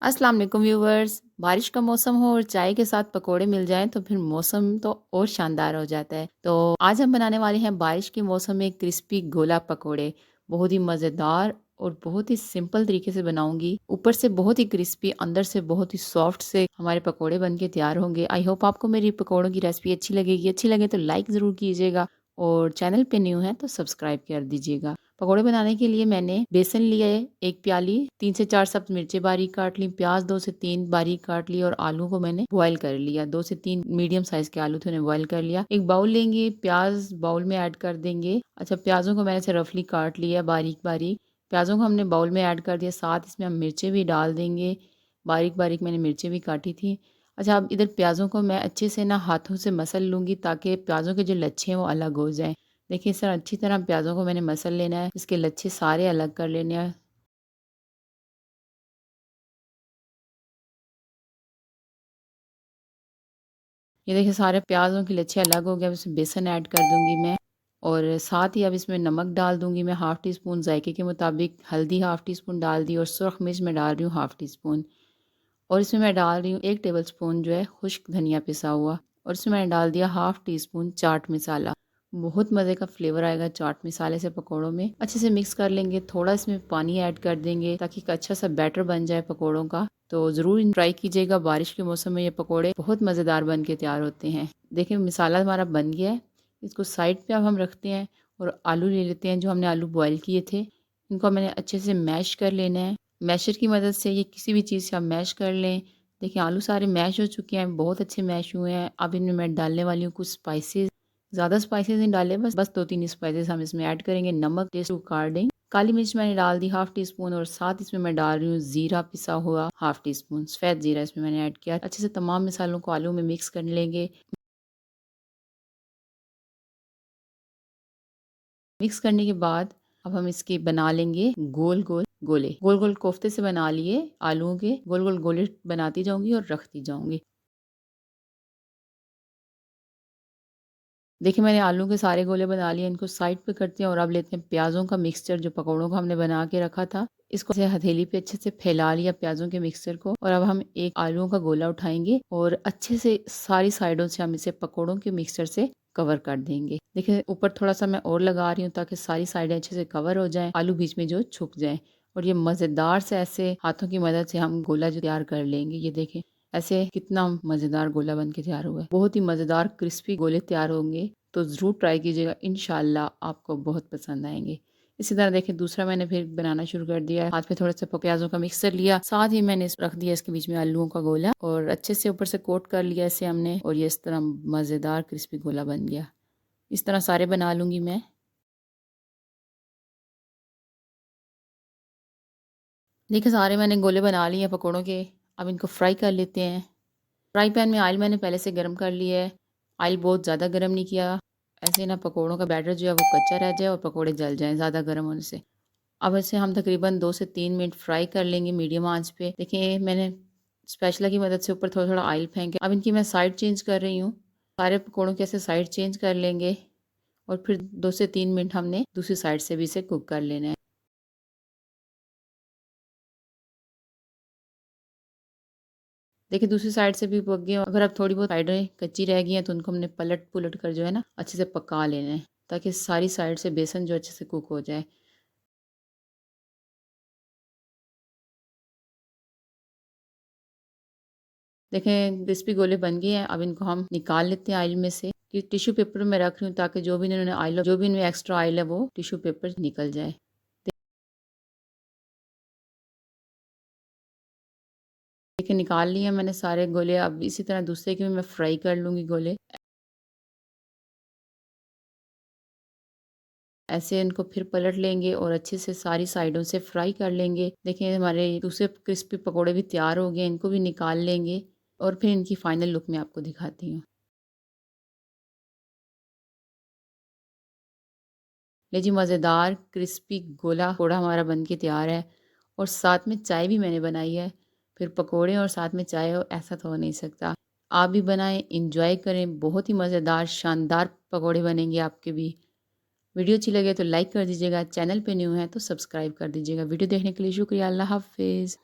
अस्सलाम वालेकुम व्यूवर्स। बारिश का मौसम हो और चाय के साथ पकोड़े मिल जाएं तो फिर मौसम तो और शानदार हो जाता है। तो आज हम बनाने वाले हैं बारिश के मौसम में क्रिस्पी गोला पकोड़े। बहुत ही मज़ेदार और बहुत ही सिंपल तरीके से बनाऊंगी। ऊपर से बहुत ही क्रिस्पी, अंदर से बहुत ही सॉफ्ट से हमारे पकोड़े बन के तैयार होंगे। आई होप आपको मेरी पकोड़ों की रेसिपी अच्छी लगेगी। अच्छी लगे तो लाइक ज़रूर कीजिएगा और चैनल पे न्यू है तो सब्सक्राइब कर दीजिएगा। पकौड़े बनाने के लिए मैंने बेसन लिया है 1 प्याली, 3 से 4 सब्ज मिर्ची बारीक काट ली, प्याज 2 से 3 बारीक काट ली और आलू को मैंने बॉईल कर लिया। 2 से 3 मीडियम साइज के आलू थे उन्हें बॉईल कर लिया। एक बाउल लेंगे, प्याज बाउल में ऐड कर देंगे। अच्छा, प्याजों को मैंने ऐसे रफली काट लिया बारीक बारीक। प्याजों को हमने बाउल में ऐड कर दिया, साथ इसमें हम मिर्चें भी डाल देंगे। बारीक बारीक मैंने मिर्चें भी काटी थी। अच्छा, अब इधर प्याज़ों को मैं अच्छे से ना हाथों से मसल लूँगी ताकि प्याज़ों के जो लच्छे हैं वो अलग हो जाएँ। देखिए इस तरह अच्छी तरह प्याज़ों को मैंने मसल लेना है, इसके लच्छे सारे अलग कर लेने हैं। ये देखिए सारे प्याज़ों के लच्छे अलग हो गए। अब इसमें बेसन ऐड कर दूँगी मैं और साथ ही अब इसमें नमक डाल दूँगी मैं हाफ़ टी स्पून ज़ायके के मुताबिक, हल्दी हाफ़ टी स्पून डाल दी और सुरख मिर्च मैं डाल रही हूँ हाफ़ टी स्पून। और इसमें मैं डाल रही हूँ 1 टेबल स्पून जो है खुश्क धनिया पिसा हुआ और इसमें मैंने डाल दिया half tea spoon chaat masala. बहुत मज़े का फ्लेवर आएगा चाट मसाले से पकौड़ों में। अच्छे से मिक्स कर लेंगे, थोड़ा इसमें पानी ऐड कर देंगे ताकि एक अच्छा सा बैटर बन जाए पकौड़ों का। तो ज़रूर ट्राई कीजिएगा, बारिश के मौसम में ये पकौड़े बहुत मज़ेदार बन के तैयार होते हैं। देखिए मसाला हमारा बन गया है, इसको साइड पे अब हम रखते हैं और आलू ले लेते हैं। जो हमने आलू बॉयल किए थे इनको मैंने अच्छे से मैश कर लेना है। मैशर की मदद से ये किसी भी चीज़ से आप मैश कर लें। देखिए आलू सारे मैश हो चुके हैं, बहुत अच्छे मैश हुए हैं। अब इनमें मैं डालने वाली हूँ कुछ स्पाइसेस। ज़्यादा स्पाइसेस नहीं डाले, बस 2-3 स्पाइसेस हम इसमें ऐड करेंगे। नमक टेस्ट अकॉर्डिंग, काली मिर्च मैंने डाल दी हाफ़ टी स्पून और साथ इसमें मैं डाल रही हूँ ज़ीरा पिसा हुआ हाफ़ टी स्पून, सफ़ेद ज़ीरा इसमें मैंने ऐड किया। अच्छे से तमाम मसालों को आलू में मिक्स कर लेंगे। मिक्स करने के बाद अब हम इसके बना लेंगे गोल गोल गोले। गोल गोल कोफ्ते से बना लिए आलूओं के, गोल गोल गोले बनाती जाऊंगी और रखती जाऊंगी। देखिए मैंने आलू के सारे गोले बना लिए, इनको साइड पे करते हैं और अब लेते हैं प्याज़ों का मिक्सचर जो पकौड़ों का हमने बना के रखा था। इसको ऐसे हथेली पे अच्छे से फैला लिया प्याज़ों के मिक्सचर को और अब हम एक आलूओं का गोला उठाएंगे और अच्छे से सारी साइडों से हम इसे पकौड़ों के मिक्सचर से कवर कर देंगे। देखिए ऊपर थोड़ा सा मैं और लगा रही हूँ ताकि सारी साइडें अच्छे से कवर हो जाएं, आलू बीच में जो छुप जाए। और ये मज़ेदार से ऐसे हाथों की मदद से हम गोला जो तैयार कर लेंगे। ये देखें ऐसे कितना मज़ेदार गोला बन के तैयार हुआ है। बहुत ही मज़ेदार क्रिस्पी गोले तैयार होंगे, तो ज़रूर ट्राई कीजिएगा, इंशाल्लाह आपको बहुत पसंद आएंगे। इसी तरह देखिए दूसरा मैंने फिर बनाना शुरू कर दिया है। हाथ में थोड़ा सा प्याज़ों का मिक्सर लिया, साथ ही मैंने रख दिया इसके बीच में आलूओं का गोला और अच्छे से ऊपर से कोट कर लिया इसे हमने और ये इस तरह मज़ेदार क्रिस्पी गोला बन गया। इस तरह सारे बना लूँगी मैं। देखिए सारे मैंने गोले बना लिए हैं पकौड़ों के। अब इनको फ्राई कर लेते हैं। फ्राई पैन में ऑयल मैंने पहले से गर्म कर लिया है। ऑयल बहुत ज़्यादा गर्म नहीं किया, ऐसे ना पकौड़ों का बैटर जो है वो कच्चा रह जाए और पकौड़े जल जाएँ ज़्यादा गर्म होने से। अब इसे हम तकरीबन 2 से 3 मिनट फ्राई कर लेंगे मीडियम आंच पे। देखिए मैंने स्पैचुला की मदद से ऊपर थोड़ा-थोड़ा ऑयल फेंका। अब इनकी मैं साइड चेंज कर रही हूँ। सारे पकौड़ों की ऐसे साइड चेंज कर लेंगे और फिर 2 से 3 मिनट हमने दूसरी साइड से भी इसे कुक कर लेना है। देखिए दूसरी साइड से भी पक गए। अगर अब थोड़ी बहुत साइडें कच्ची रह गई हैं तो उनको हमने पलट-पुलट कर जो है ना अच्छे से पका लेना है ताकि सारी साइड से बेसन जो अच्छे से कुक हो जाए। देखें क्रिस्पी गोले बन गए हैं। अब इनको हम निकाल लेते हैं ऑयल में से। कि टिश्यू पेपर में रख रही हूँ ताकि जो भी इन्होंने ऑयल जो भी इनमें एक्स्ट्रा ऑयल है वो टिश्यू पेपर निकल जाए। देखिए निकाल लिए मैंने सारे गोले। अब इसी तरह दूसरे के भी मैं फ्राई कर लूँगी गोले। ऐसे इनको फिर पलट लेंगे और अच्छे से सारी साइडों से फ्राई कर लेंगे। देखिए हमारे दूसरे क्रिस्पी पकोड़े भी तैयार हो गए, इनको भी निकाल लेंगे और फिर इनकी फाइनल लुक मैं आपको दिखाती हूँ। लीजिए मज़ेदार क्रिस्पी गोला पकोड़ा हमारा बन के तैयार है और साथ में चाय भी मैंने बनाई है। फिर पकोड़े और साथ में चाय हो ऐसा तो हो नहीं सकता। आप भी बनाएं, इंजॉय करें, बहुत ही मज़ेदार शानदार पकोड़े बनेंगे आपके भी। वीडियो अच्छी लगे तो लाइक कर दीजिएगा, चैनल पे न्यू है तो सब्सक्राइब कर दीजिएगा। वीडियो देखने के लिए शुक्रिया। अल्लाह हाफ़िज़।